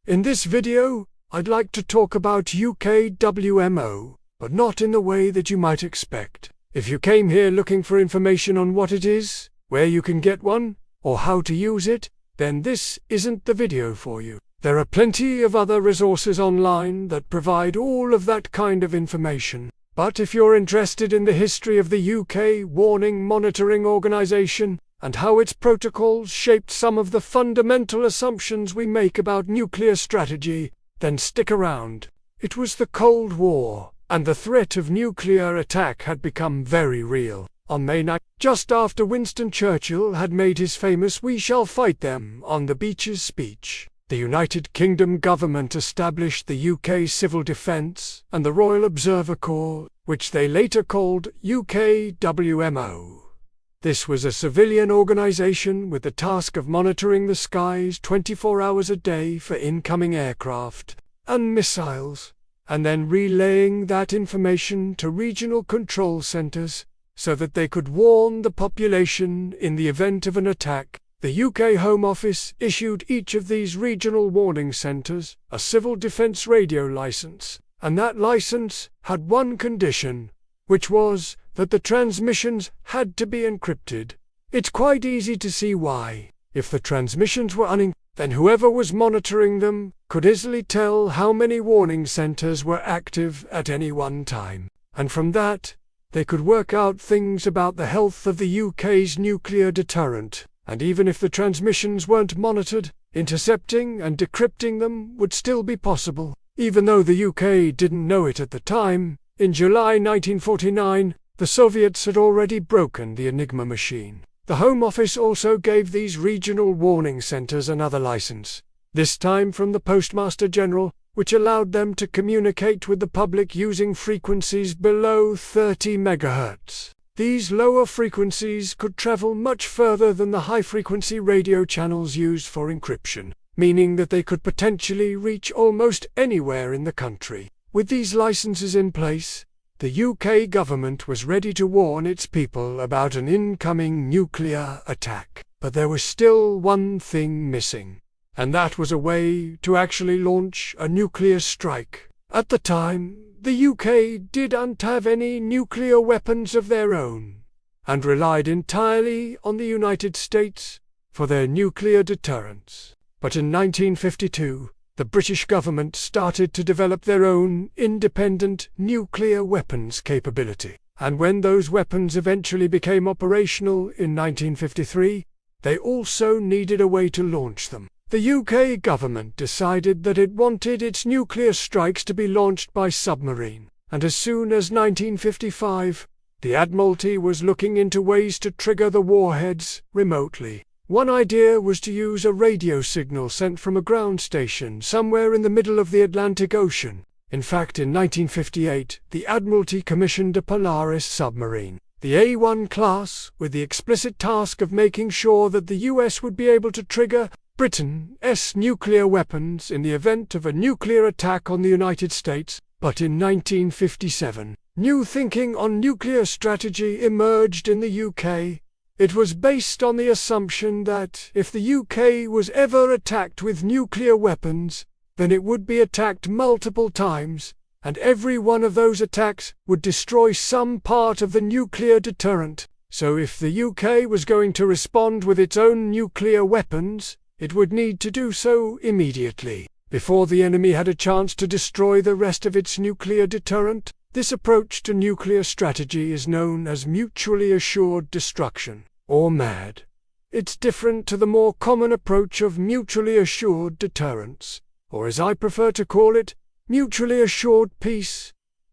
In this video, I'd like to talk about Ukwmo, but not in the way that you might expect. If you came here looking for information on what it is, where you can get one, or how to use it, then this isn't the video for you. There are plenty of other resources online that provide all of that kind of information. But if you're interested in the history of the UK Warning Monitoring Organisation and how its protocols shaped some of the fundamental assumptions we make about nuclear strategy, then stick around. It was the Cold War, and the threat of nuclear attack had become very real. On May 9, just after Winston Churchill had made his famous "We shall fight them" on the beaches speech, the United Kingdom government established the UK Civil Defence and the Royal Observer Corps, which they later called Ukwmo. This was a civilian organisation with the task of monitoring the skies 24 hours a day for incoming aircraft and missiles, and then relaying that information to regional control centres so that they could warn the population in the event of an attack. The UK Home Office issued each of these regional warning centres a civil defence radio licence, and that licence had one condition, which was that the transmissions had to be encrypted. It's quite easy to see why. If the transmissions were unencrypted, then whoever was monitoring them could easily tell how many warning centres were active at any one time. And from that, they could work out things about the health of the UK's nuclear deterrent. And even if the transmissions weren't monitored, intercepting and decrypting them would still be possible. Even though the UK didn't know it at the time, in July 1949, the Soviets had already broken the Enigma machine. The Home Office also gave these regional warning centres another licence, this time from the Postmaster General, which allowed them to communicate with the public using frequencies below 30 MHz. These lower frequencies could travel much further than the high-frequency radio channels used for encryption, meaning that they could potentially reach almost anywhere in the country. With these licenses in place, the UK government was ready to warn its people about an incoming nuclear attack. But there was still one thing missing, and that was a way to actually launch a nuclear strike. At the time, the UK didn't have any nuclear weapons of their own, and relied entirely on the United States for their nuclear deterrence. But in 1952, the British government started to develop their own independent nuclear weapons capability. And when those weapons eventually became operational in 1953, they also needed a way to launch them. The UK government decided that it wanted its nuclear strikes to be launched by submarine, and as soon as 1955, the Admiralty was looking into ways to trigger the warheads remotely. One idea was to use a radio signal sent from a ground station somewhere in the middle of the Atlantic Ocean. In fact, in 1958, the Admiralty commissioned a Polaris submarine, the A1 class, with the explicit task of making sure that the US would be able to trigger Britain's nuclear weapons in the event of a nuclear attack on the United States. But in 1957, new thinking on nuclear strategy emerged in the UK. It was based on the assumption that if the UK was ever attacked with nuclear weapons, then it would be attacked multiple times, and every one of those attacks would destroy some part of the nuclear deterrent. So if the UK was going to respond with its own nuclear weapons, it would need to do so immediately, before the enemy had a chance to destroy the rest of its nuclear deterrent. This approach to nuclear strategy is known as mutually assured destruction, or MAD. It's different to the more common approach of mutually assured deterrence, or as I prefer to call it, mutually assured peace.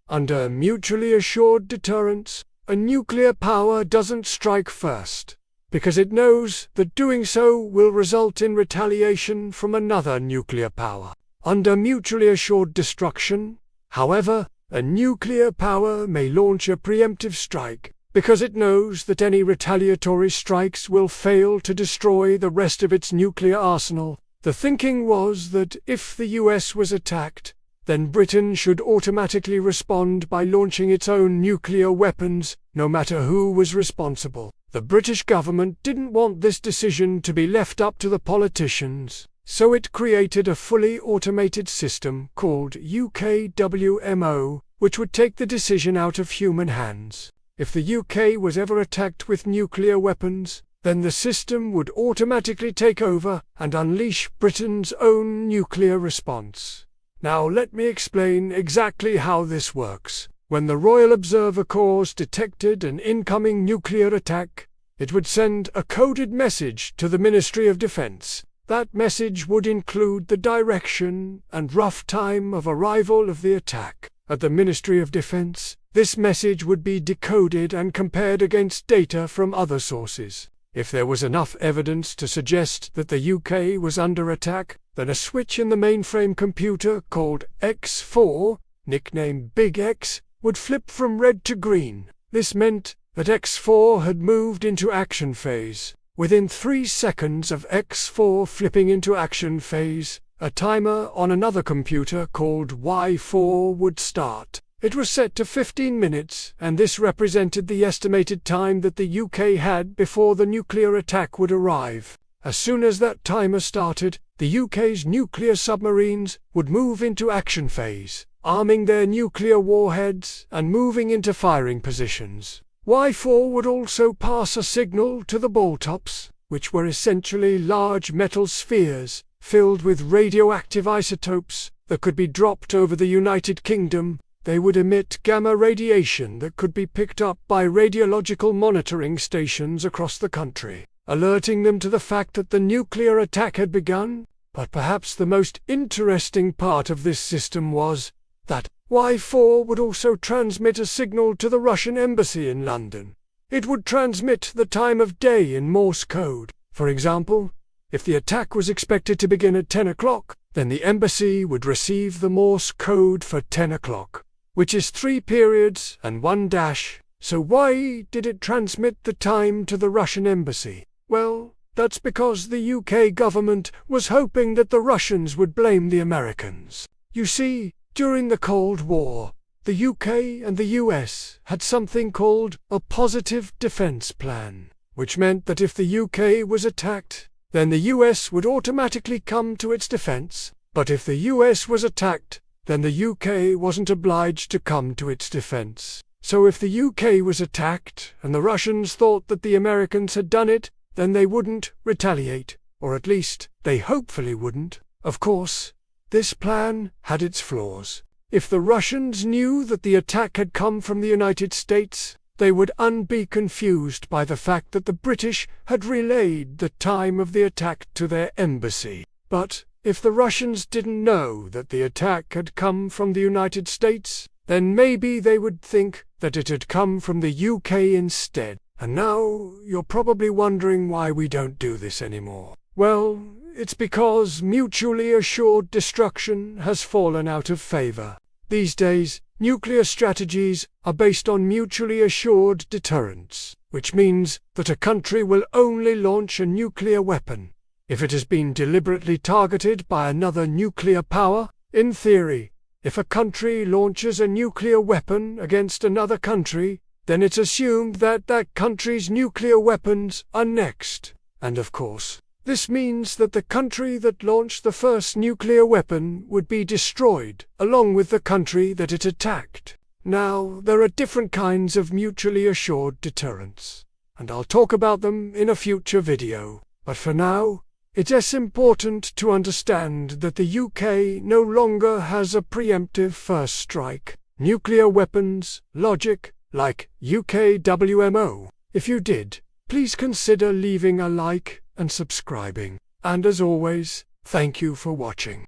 Under mutually assured deterrence, a nuclear power doesn't strike first, because it knows that doing so will result in retaliation from another nuclear power. Under mutually assured destruction, however, a nuclear power may launch a preemptive strike, because it knows that any retaliatory strikes will fail to destroy the rest of its nuclear arsenal. The thinking was that if the US was attacked, then Britain should automatically respond by launching its own nuclear weapons, no matter who was responsible. The British government didn't want this decision to be left up to the politicians, So it created a fully automated system called Ukwmo, which would take the decision out of human hands. If the UK was ever attacked with nuclear weapons, then the system would automatically take over and unleash Britain's own nuclear response. Now let me explain exactly how this works. When the Royal Observer Corps detected an incoming nuclear attack, it would send a coded message to the Ministry of Defence. That message would include the direction and rough time of arrival of the attack. At the Ministry of Defence, this message would be decoded and compared against data from other sources. If there was enough evidence to suggest that the UK was under attack, then a switch in the mainframe computer called X4, nicknamed Big X, would flip from red to green. This meant that X4 had moved into action phase. Within 3 seconds of X4 flipping into action phase, a timer on another computer called Y4 would start. It was set to 15 minutes, and this represented the estimated time that the UK had before the nuclear attack would arrive. As soon as that timer started, the UK's nuclear submarines would move into action phase, arming their nuclear warheads and moving into firing positions. Y4 would also pass a signal to the ball tops, which were essentially large metal spheres filled with radioactive isotopes that could be dropped over the United Kingdom. They would emit gamma radiation that could be picked up by radiological monitoring stations across the country, alerting them to the fact that the nuclear attack had begun. But perhaps the most interesting part of this system was that Y4 would also transmit a signal to the Russian embassy in London. It would transmit the time of day in Morse code. For example, if the attack was expected to begin at 10 o'clock, then the embassy would receive the Morse code for 10 o'clock, which is 3 periods and 1 dash. So why did it transmit the time to the Russian embassy? Well, that's because the UK government was hoping that the Russians would blame the Americans. You see, during the Cold War, the UK and the US had something called a positive defense plan, which meant that if the UK was attacked, then the US would automatically come to its defense. But if the US was attacked, then the UK wasn't obliged to come to its defense. So if the UK was attacked and the Russians thought that the Americans had done it, then they wouldn't retaliate, or at least they hopefully wouldn't. Of course, this plan had its flaws. If the Russians knew that the attack had come from the United States, they would be confused by the fact that the British had relayed the time of the attack to their embassy. But if the Russians didn't know that the attack had come from the United States, then maybe they would think that it had come from the UK instead. And now you're probably wondering why we don't do this anymore. Well, it's because mutually assured destruction has fallen out of favor. These days, nuclear strategies are based on mutually assured deterrence, which means that a country will only launch a nuclear weapon if it has been deliberately targeted by another nuclear power. In theory, if a country launches a nuclear weapon against another country, then it's assumed that that country's nuclear weapons are next. And of course, this means that the country that launched the first nuclear weapon would be destroyed, along with the country that it attacked. Now, there are different kinds of mutually assured deterrence, and I'll talk about them in a future video. But for now, it's important to understand that the UK no longer has a preemptive first strike nuclear weapons logic like Ukwmo. If you did, please consider leaving a like and subscribing. And as always, thank you for watching.